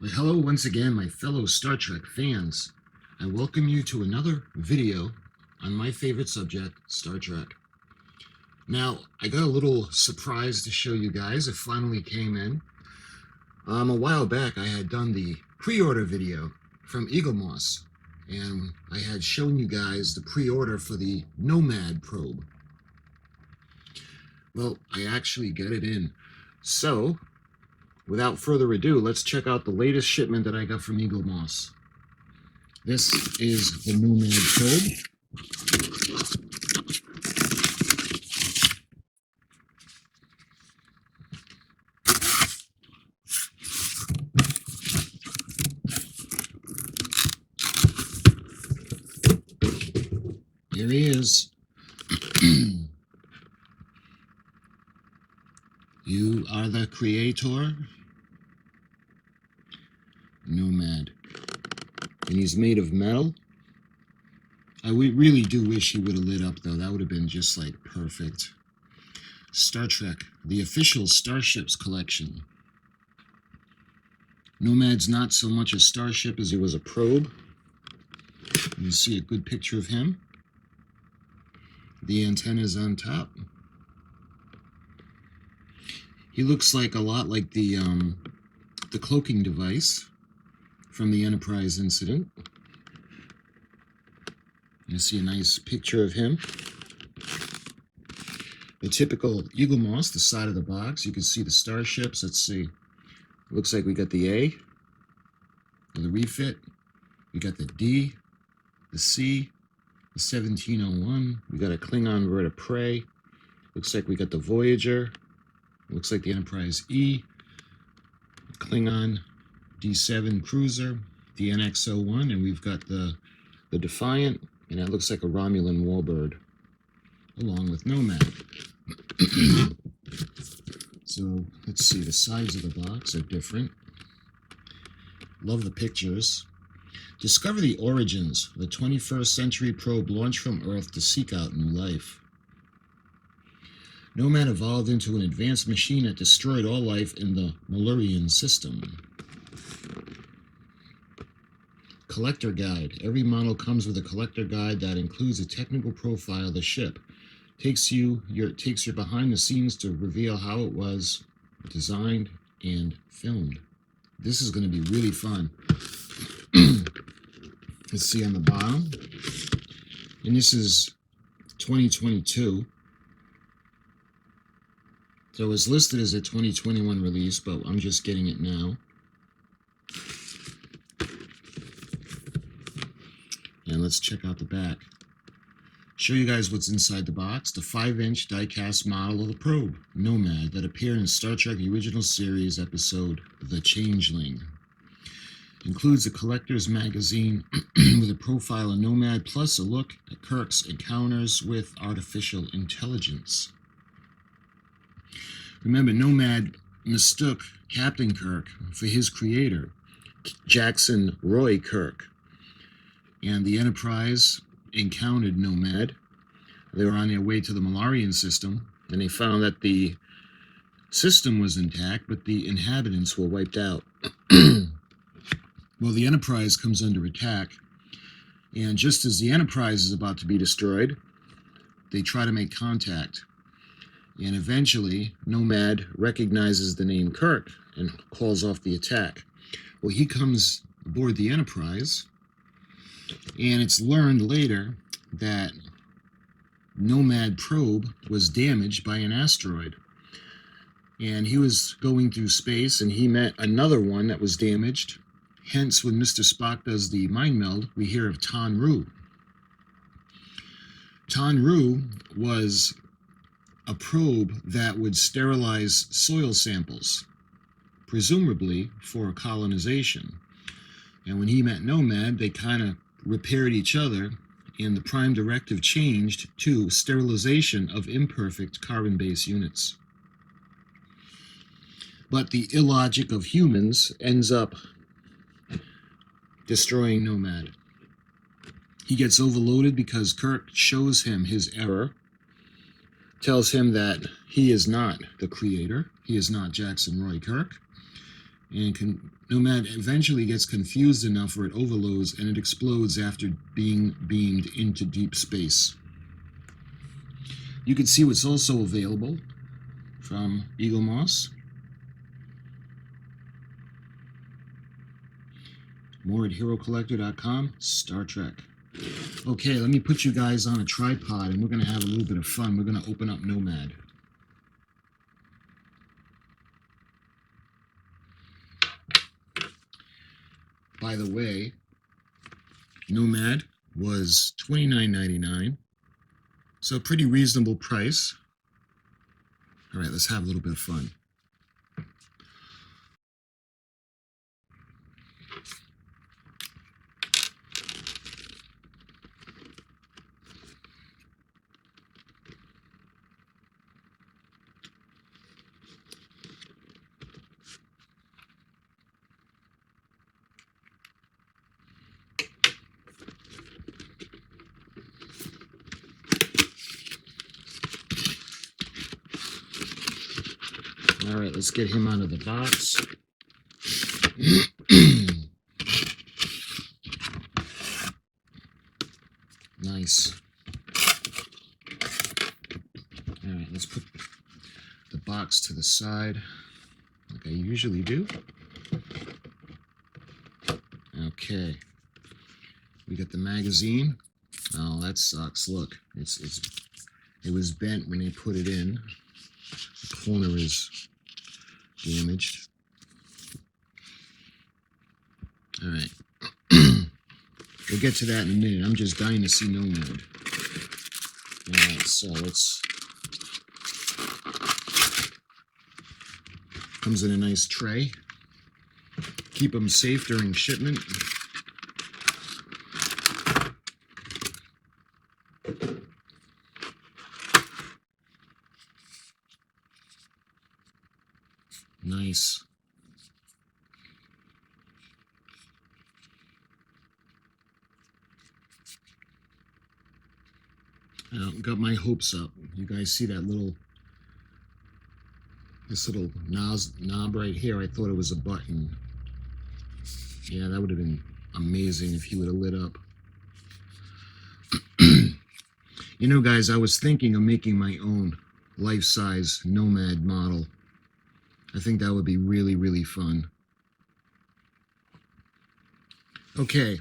Well, hello once again, my fellow Star Trek fans. I welcome you to another video on my favorite subject, Star Trek. Now, I got a little surprise to show you guys. It finally came in. A while back, I had done the pre-order video from Eaglemoss, and I had shown you guys the pre-order for the Nomad probe. Well, I actually got it in. So, without further ado, let's check out the latest shipment that I got from Eaglemoss. This is the Nomad probe. Here he is. You are the creator, Nomad. And he's made of metal. I really do wish he would have lit up, though. That would have been just like perfect. Star Trek, the official Starships collection. Nomad's not so much a starship as he was a probe. You can see a good picture of him. The antenna's on top. He looks like a lot like the cloaking device from the Enterprise incident. You see a nice picture of him. The typical Eaglemoss, the side of the box. You can see the starships. Let's see. Looks like we got the A, the refit. We got the D, the C, the 1701. We got a Klingon bird of prey. Looks like we got the Voyager. Looks like the Enterprise E, Klingon D7 cruiser, the NX-01, and we've got the Defiant, and that looks like a Romulan warbird, along with Nomad. So let's see, the sides of the box are different. Love the pictures. Discover the origins of the 21st century probe launched from Earth to seek out new life. Nomad evolved into an advanced machine that destroyed all life in the Malurian system. Collector Guide. Every model comes with a collector guide that includes a technical profile of the ship. Takes you behind the scenes to reveal how it was designed and filmed. This is going to be really fun. Let's see on the bottom. And this is 2022. So it's listed as a 2021 release, but I'm just getting it now. And let's check out the back. Show you guys what's inside the box. The 5-inch die-cast model of the probe, Nomad, that appeared in Star Trek The Original Series episode, The Changeling. Includes a collector's magazine with a profile of Nomad, plus a look at Kirk's encounters with artificial intelligence. Remember, Nomad mistook Captain Kirk for his creator, Jackson Roy Kirk. And the Enterprise encountered Nomad. They were on their way to the Malurian system, and they found that the system was intact, but the inhabitants were wiped out. Well, the Enterprise comes under attack, and just as the Enterprise is about to be destroyed, they try to make contact. And eventually, Nomad recognizes the name Kirk and calls off the attack. Well, he comes aboard the Enterprise, and it's learned later that Nomad probe was damaged by an asteroid. And he was going through space, and he met another one that was damaged. Hence, when Mr. Spock does the mind meld, we hear of Tanru. Tanru was a probe that would sterilize soil samples, presumably for colonization. And when he met Nomad, they kind of repaired each other, and the prime directive changed to sterilization of imperfect carbon-based units. But the illogic of humans ends up destroying Nomad. He gets overloaded because Kirk shows him his error, tells him that he is not the creator, he is not Jackson Roy Kirk, And Nomad eventually gets confused enough where it overloads and it explodes after being beamed into deep space. You can see what's also available from Eaglemoss. More at HeroCollector.com. Star Trek. Okay, let me put you guys on a tripod and we're going to have a little bit of fun. We're going to open up Nomad. By the way, Nomad was $29.99, so a pretty reasonable price. All right, let's have a little bit of fun. All right, let's get him out of the box. Nice. All right, let's put the box to the side, like I usually do. Okay. We got the magazine. Oh, that sucks. Look, it was bent when they put it in. The corner is damaged. All right. We'll get to that in a minute. I'm just dying to see Nomad. All right, so let's... Comes in a nice tray. Keep them safe during shipment. Nice. Got my hopes up. You guys see that this little knob right here? I thought it was a button. Yeah, that would have been amazing if he would have lit up. You know, guys, I was thinking of making my own life-size Nomad model. I think that would be really, really fun. Okay,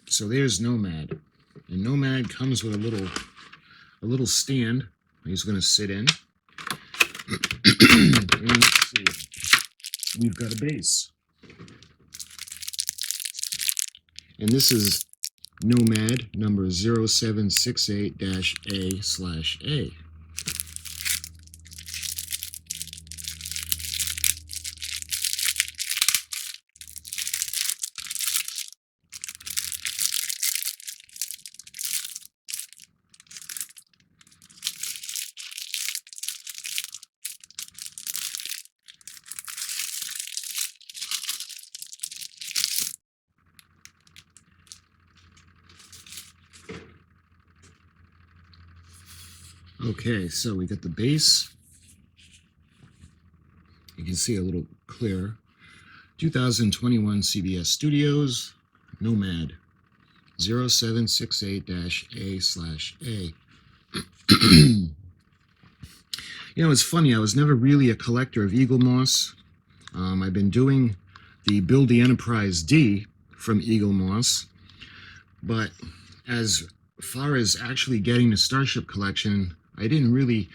so there's Nomad. And Nomad comes with a little stand he's going to sit in. And let's see. We've got a base. And this is Nomad number 0768-A/A. Okay, so we got the base. You can see a little clearer. 2021 CBS Studios, Nomad 0768-A/A. You know, it's funny, I was never really a collector of Eaglemoss. I've been doing the Build the Enterprise D from Eaglemoss, but as far as actually getting the Starship collection, I didn't really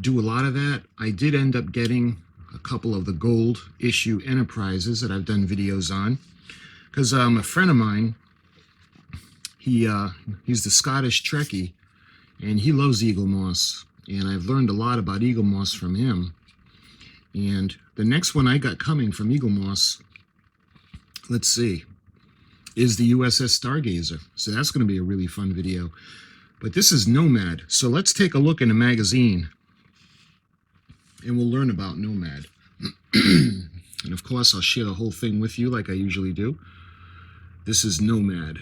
do a lot of that. I did end up getting a couple of the gold issue Enterprises that I've done videos on, because a friend of mine, he's the Scottish Trekkie, and he loves Eaglemoss, and I've learned a lot about Eaglemoss from him. And the next one I got coming from Eaglemoss, let's see, is the USS Stargazer. So that's going to be a really fun video. But this is Nomad. So let's take a look in the magazine and we'll learn about Nomad. And of course, I'll share the whole thing with you like I usually do. This is Nomad.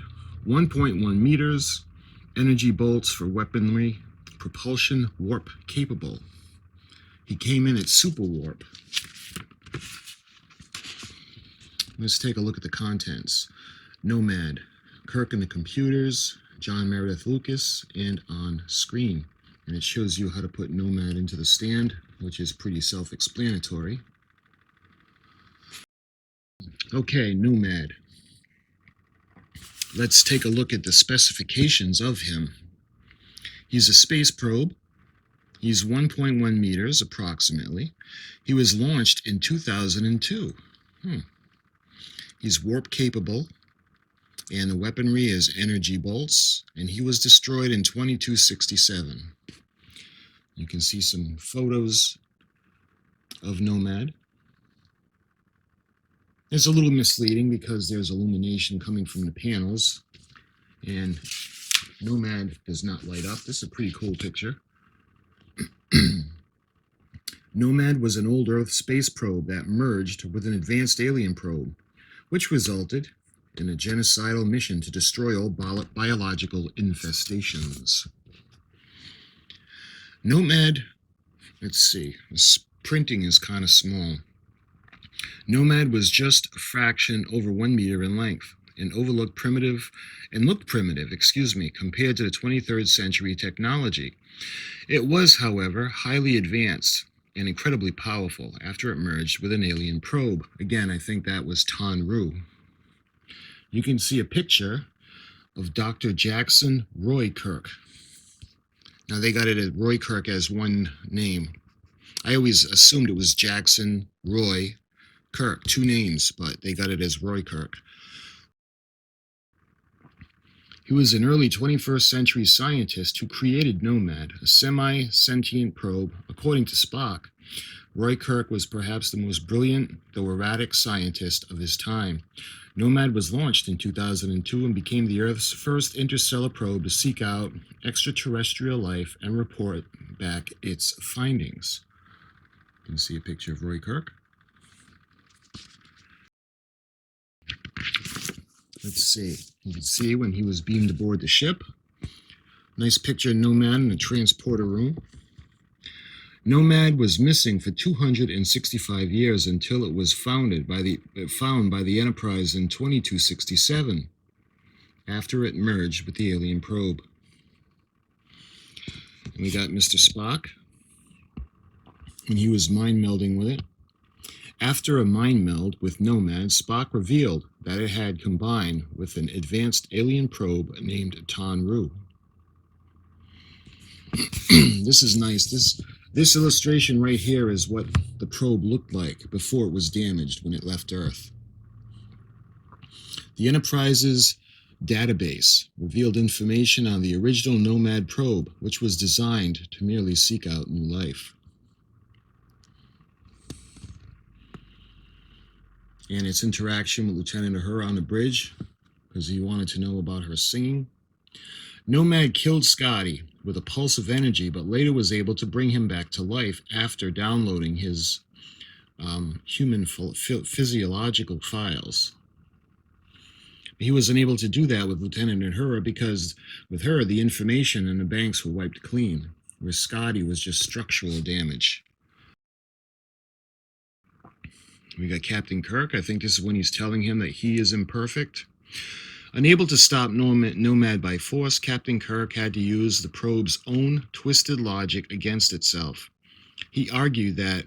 1.1 meters, energy bolts for weaponry, propulsion warp capable. He came in at super warp. Let's take a look at the contents. Nomad, Kirk and the computers, John Meredith Lucas, and on screen. And it shows you how to put Nomad into the stand, which is pretty self-explanatory. Okay, Nomad. Let's take a look at the specifications of him. He's a space probe. He's 1.1 meters approximately. He was launched in 2002. He's warp capable, and the weaponry is energy bolts, and he was destroyed in 2267. You can see some photos of Nomad. It's a little misleading because there's illumination coming from the panels, and Nomad does not light up. This is a pretty cool picture. Nomad was an old Earth space probe that merged with an advanced alien probe, which resulted in a genocidal mission to destroy all biological infestations. Nomad, let's see, this printing is kind of small. Nomad was just a fraction over 1 meter in length and looked primitive, compared to the 23rd century technology. It was, however, highly advanced and incredibly powerful after it merged with an alien probe. Again, I think that was Tanru. You can see a picture of Dr. Jackson Roy Kirk. Now, they got it at Roy Kirk as one name. I always assumed it was Jackson Roy Kirk, two names, but they got it as Roy Kirk. He was an early 21st century scientist who created Nomad, a semi-sentient probe. According to Spock, Roy Kirk was perhaps the most brilliant, though erratic, scientist of his time. Nomad was launched in 2002 and became the Earth's first interstellar probe to seek out extraterrestrial life and report back its findings. You can see a picture of Roy Kirk. Let's see. You can see when he was beamed aboard the ship. Nice picture of Nomad in the transporter room. Nomad was missing for 265 years until it was found by the Enterprise in 2267, after it merged with the alien probe. And we got Mr. Spock, and he was mind melding with it. After a mind meld with Nomad, Spock revealed that it had combined with an advanced alien probe named Tanru. This is nice. This illustration right here is what the probe looked like before it was damaged when it left Earth. The Enterprise's database revealed information on the original Nomad probe, which was designed to merely seek out new life. And its interaction with Lieutenant Uhura on the bridge, because he wanted to know about her singing. Nomad killed Scotty with a pulse of energy, but later was able to bring him back to life after downloading his human physiological files. He was unable to do that with Lieutenant Uhura because with her, the information and the banks were wiped clean, where Scotty was just structural damage. We got Captain Kirk. I think this is when he's telling him that he is imperfect. Unable to stop Nomad by force, Captain Kirk had to use the probe's own twisted logic against itself. He argued that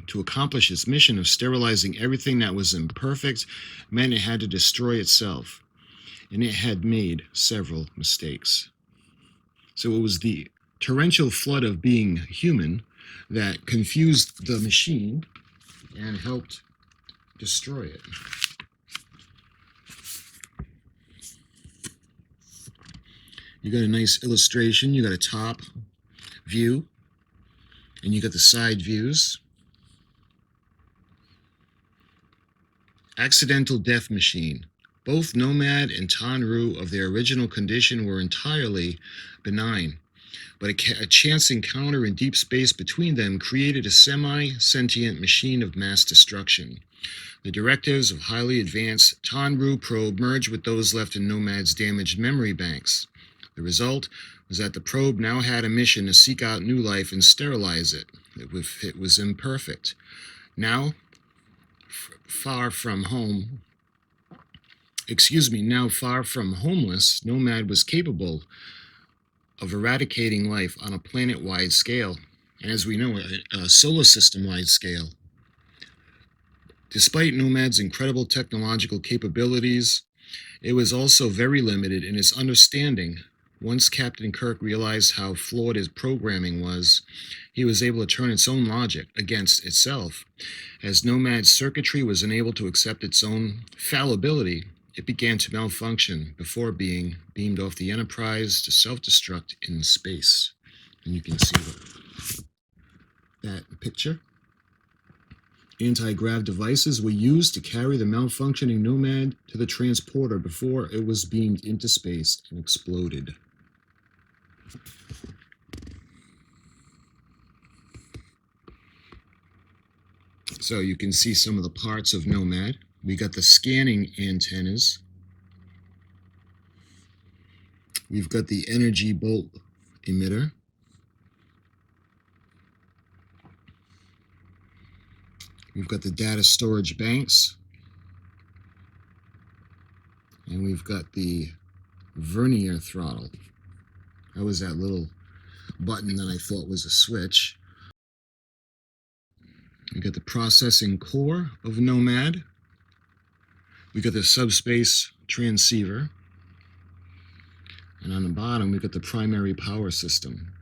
to accomplish its mission of sterilizing everything that was imperfect meant it had to destroy itself, and it had made several mistakes. So it was the torrential flood of being human that confused the machine and helped destroy it. You got a nice illustration. You got a top view, and you got the side views. Accidental death machine. Both Nomad and Tanru of their original condition were entirely benign, but a chance encounter in deep space between them created a semi-sentient machine of mass destruction. The directives of highly advanced Tanru probe merged with those left in Nomad's damaged memory banks. The result was that the probe now had a mission to seek out new life and sterilize it if it was imperfect. Now, far from homeless, Nomad was capable of eradicating life on a planet-wide scale, and as we know, a solar system-wide scale. Despite Nomad's incredible technological capabilities, it was also very limited in its understanding. Once Captain Kirk realized how flawed his programming was, he was able to turn its own logic against itself. As Nomad's circuitry was unable to accept its own fallibility, it began to malfunction before being beamed off the Enterprise to self-destruct in space. And you can see that picture. Anti-grav devices were used to carry the malfunctioning Nomad to the transporter before it was beamed into space and exploded. So you can see some of the parts of Nomad. We got the scanning antennas. We've got the energy bolt emitter. We've got the data storage banks. And we've got the vernier throttle. That was that little button that I thought was a switch. We got the processing core of Nomad. We got the subspace transceiver. And on the bottom, we got the primary power system.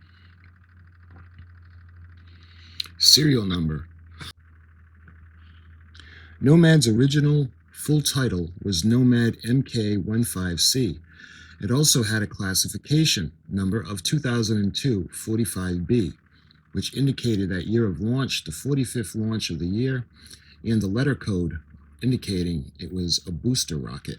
Serial number. Nomad's original full title was Nomad MK15C. It also had a classification number of 2002 45B, which indicated that year of launch, the 45th launch of the year, and the letter code indicating it was a booster rocket.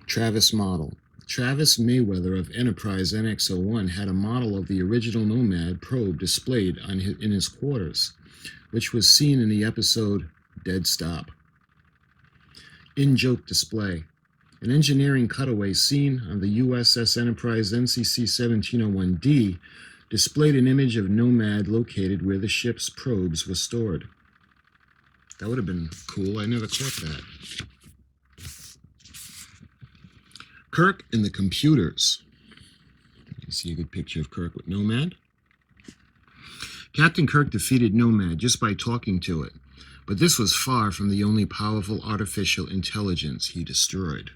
Travis model. Travis Mayweather of Enterprise NX-01 had a model of the original Nomad probe displayed in his quarters, which was seen in the episode Dead Stop. In-joke display. An engineering cutaway scene on the USS Enterprise NCC-1701D displayed an image of Nomad located where the ship's probes were stored. That would have been cool. I never caught that. Kirk and the computers. You can see a good picture of Kirk with Nomad. Captain Kirk defeated Nomad just by talking to it, but this was far from the only powerful artificial intelligence he destroyed.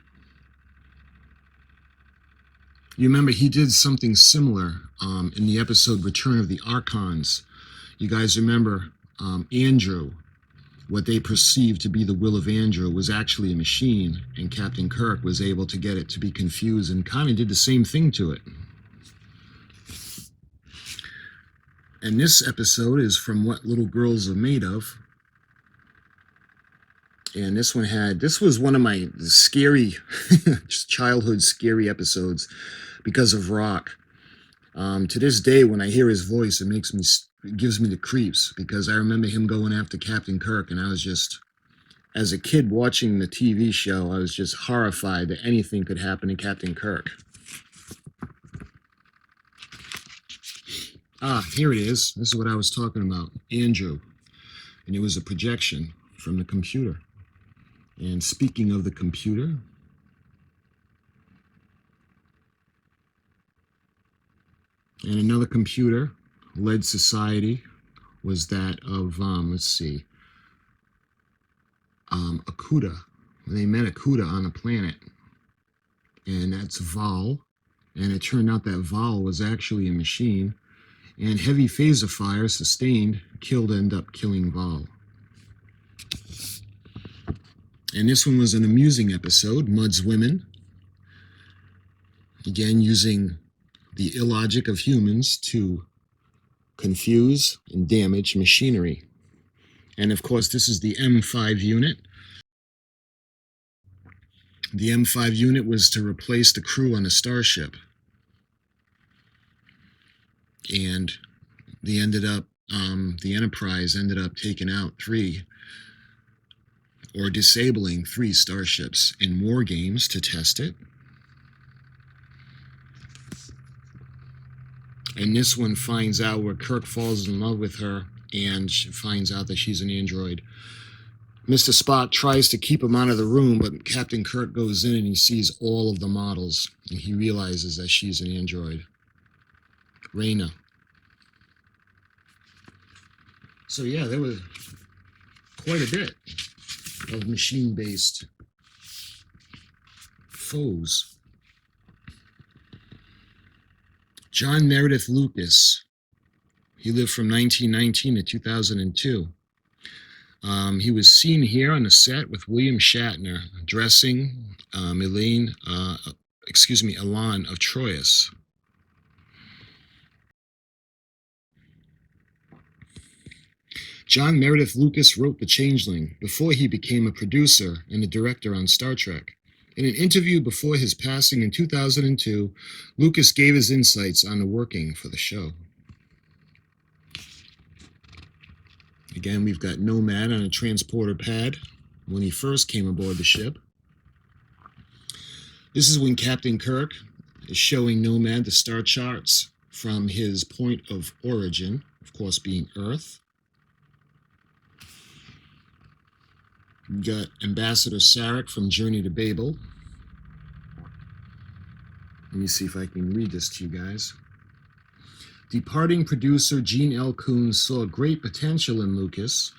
You remember he did something similar in the episode Return of the Archons. You guys remember Andrew, what they perceived to be the will of Andrew was actually a machine, and Captain Kirk was able to get it to be confused and kind of did the same thing to it. And this episode is from What Little Girls Are Made Of. And this was one of my scary, childhood scary episodes because of Rock. To this day, when I hear his voice, it gives me the creeps, because I remember him going after Captain Kirk, and I was just, as a kid watching the TV show, I was just horrified that anything could happen to Captain Kirk. Here it is. This is what I was talking about, Andrew. And it was a projection from the computer. And speaking of the computer, and another computer-led society was that of, Akuta. They met Akuta on a planet, and that's Val. And it turned out that Val was actually a machine, and heavy phaser fire sustained ended up killing Val. And this one was an amusing episode, Mudd's Women. Again, using the illogic of humans to confuse and damage machinery. And of course, this is the M5 unit. The M5 unit was to replace the crew on a starship. And the Enterprise ended up taking out disabling 3 starships in war games to test it. And this one finds out where Kirk falls in love with her and she finds out that she's an android. Mr. Spock tries to keep him out of the room, but Captain Kirk goes in and he sees all of the models, and he realizes that she's an android. Reyna. So yeah, there was quite a bit of machine-based foes. John Meredith Lucas. He lived from 1919 to 2002. He was seen here on the set with William Shatner dressing Elan of Troyes. John Meredith Lucas wrote The Changeling before he became a producer and a director on Star Trek. In an interview before his passing in 2002, Lucas gave his insights on the working for the show. Again, we've got Nomad on a transporter pad when he first came aboard the ship. This is when Captain Kirk is showing Nomad the star charts from his point of origin, of course being Earth. We've got Ambassador Saric from Journey to Babel. Let me see if I can read this to you guys. Departing producer Gene L. Coons saw great potential in Lucas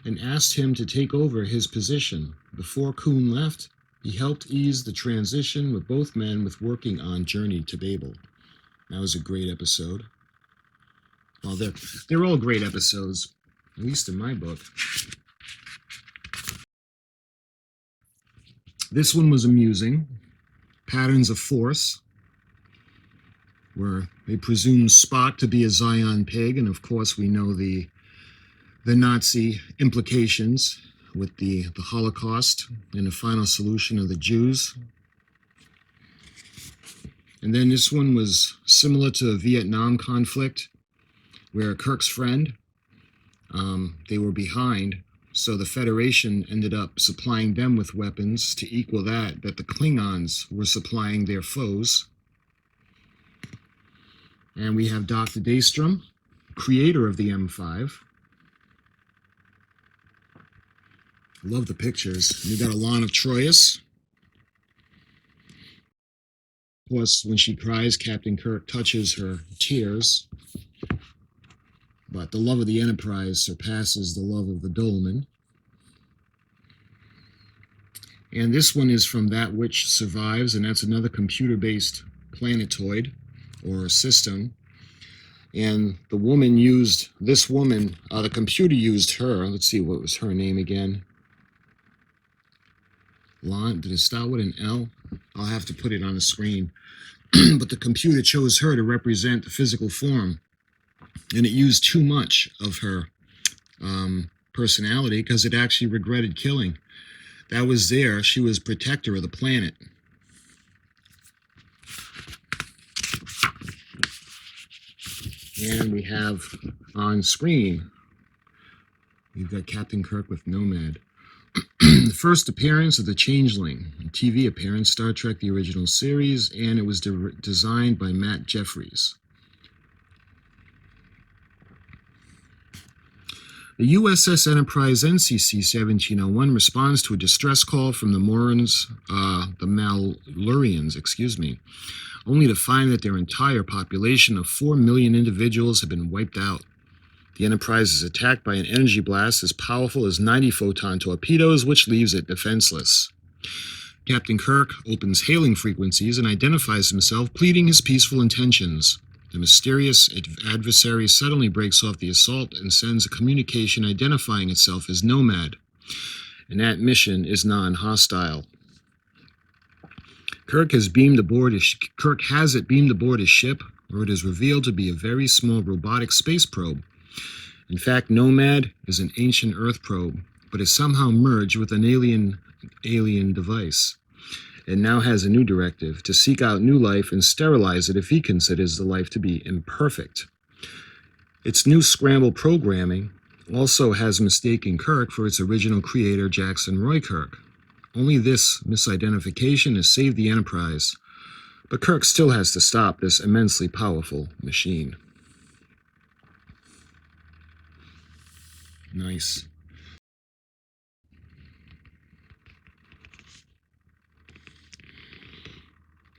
and asked him to take over his position. Before Coon left, he helped ease the transition with both men with working on Journey to Babel. That was a great episode. Well, they're all great episodes, at least in my book. This one was amusing. Patterns of Force, where they presume Spock to be a Zion pig, and of course we know the Nazi implications with the Holocaust and the final solution of the Jews. And then this one was similar to the Vietnam conflict, where Kirk's friend, they were behind, so the Federation ended up supplying them with weapons to equal that the Klingons were supplying their foes. And we have Dr. Daystrom, creator of the M5. Love the pictures. We got Elan of Troyes. Of course, when she cries, Captain Kirk touches her tears. But the love of the Enterprise surpasses the love of the Dolman. And this one is from That Which Survives, and that's another computer-based planetoid or system. And the woman used, the computer used her. Let's see, what was her name again? Did it start with an L? I'll have to put it on the screen. But the computer chose her to represent the physical form. And it used too much of her personality because it actually regretted killing. That was there. She was protector of the planet. And we have on screen, we've got Captain Kirk with Nomad. The first appearance of the Changeling, a TV appearance, Star Trek the original series, and it was designed by Matt Jeffries. The USS Enterprise NCC 1701 responds to a distress call from the Malurians, only to find that their entire population of 4 million individuals have been wiped out. The Enterprise is attacked by an energy blast as powerful as 90 photon torpedoes, which leaves it defenseless. Captain Kirk opens hailing frequencies and identifies himself, pleading his peaceful intentions. The mysterious adversary suddenly breaks off the assault and sends a communication identifying itself as Nomad, and that mission is non-hostile. Kirk has it beamed aboard his ship, where it is revealed to be a very small robotic space probe. In fact, Nomad is an ancient Earth probe, but is somehow merged with an alien device. It now has a new directive, to seek out new life and sterilize it if he considers the life to be imperfect. Its new scramble programming also has mistaken Kirk for its original creator, Jackson Roy Kirk. Only this misidentification has saved the Enterprise, but Kirk still has to stop this immensely powerful machine. Nice.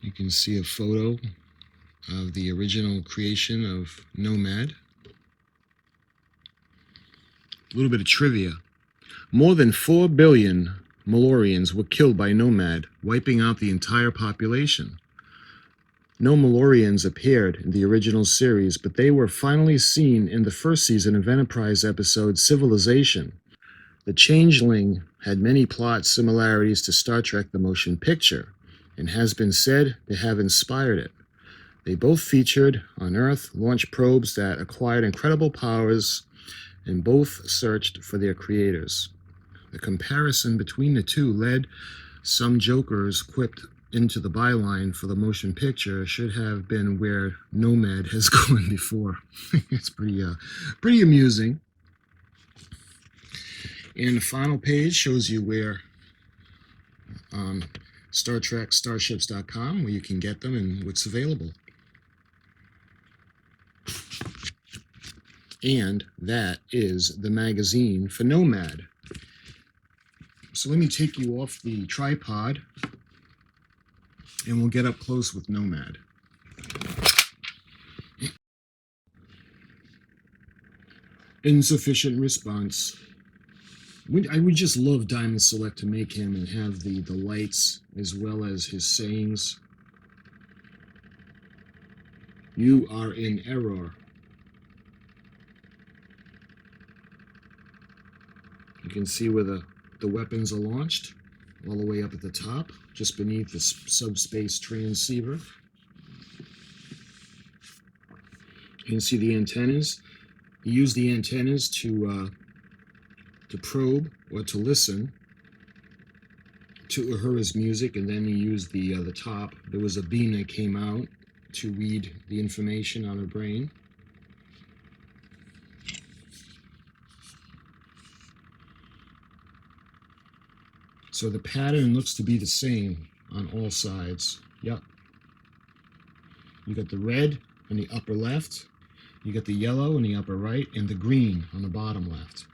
You can see a photo of the original creation of Nomad. A little bit of trivia. More than 4 billion Malorians were killed by Nomad, wiping out the entire population. No Malorians appeared in the original series, but they were finally seen in the first season of Enterprise episode Civilization. The Changeling had many plot similarities to Star Trek the Motion Picture, and has been said to have inspired it. They both featured on Earth launch probes that acquired incredible powers, and both searched for their creators. The comparison between the two led some jokers quipped into the byline for the motion picture should have been where Nomad has gone before. It's pretty amusing. And the final page shows you where on Star Trek Starships.com, where you can get them and what's available. And that is the magazine for Nomad. So let me take you off the tripod and we'll get up close with Nomad. Insufficient response. I would just love Diamond Select to make him and have the lights as well as his sayings. You are in error. You can see where the weapons are launched, all the way up at the top, just beneath the subspace transceiver. You can see the antennas. You use the antennas to probe or to listen to Uhura's music, and then you use the top. There was a beam that came out to read the information on her brain. So the pattern looks to be the same on all sides. Yep. You got the red in the upper left, you got the yellow in the upper right, and the green on the bottom left.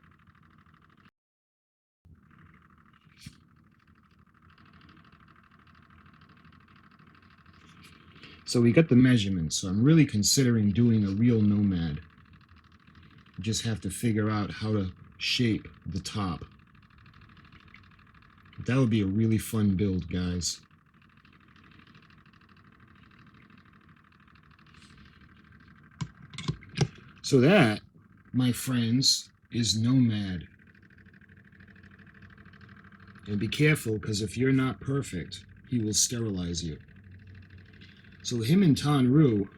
So we got the measurements, so I'm really considering doing a real Nomad. You just have to figure out how to shape the top. That would be a really fun build, guys. So that, my friends, is Nomad. And be careful, because if you're not perfect, he will sterilize you. So him and Tanru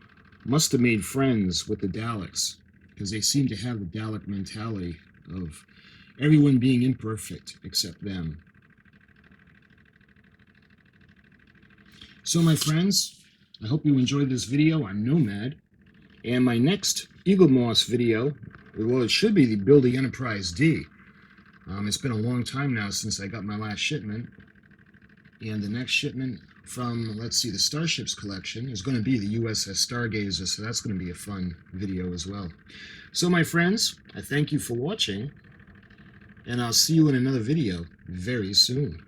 must have made friends with the Daleks, because they seem to have the Dalek mentality of everyone being imperfect except them. So my friends, I hope you enjoyed this video on Nomad. And my next Eaglemoss video, well, it should be the Build the Enterprise D. It's been a long time now since I got my last shipment. And the next shipment from, let's see, the Starships collection is going to be the USS Stargazer, so that's going to be a fun video as well. So my friends, I thank you for watching, and I'll see you in another video very soon.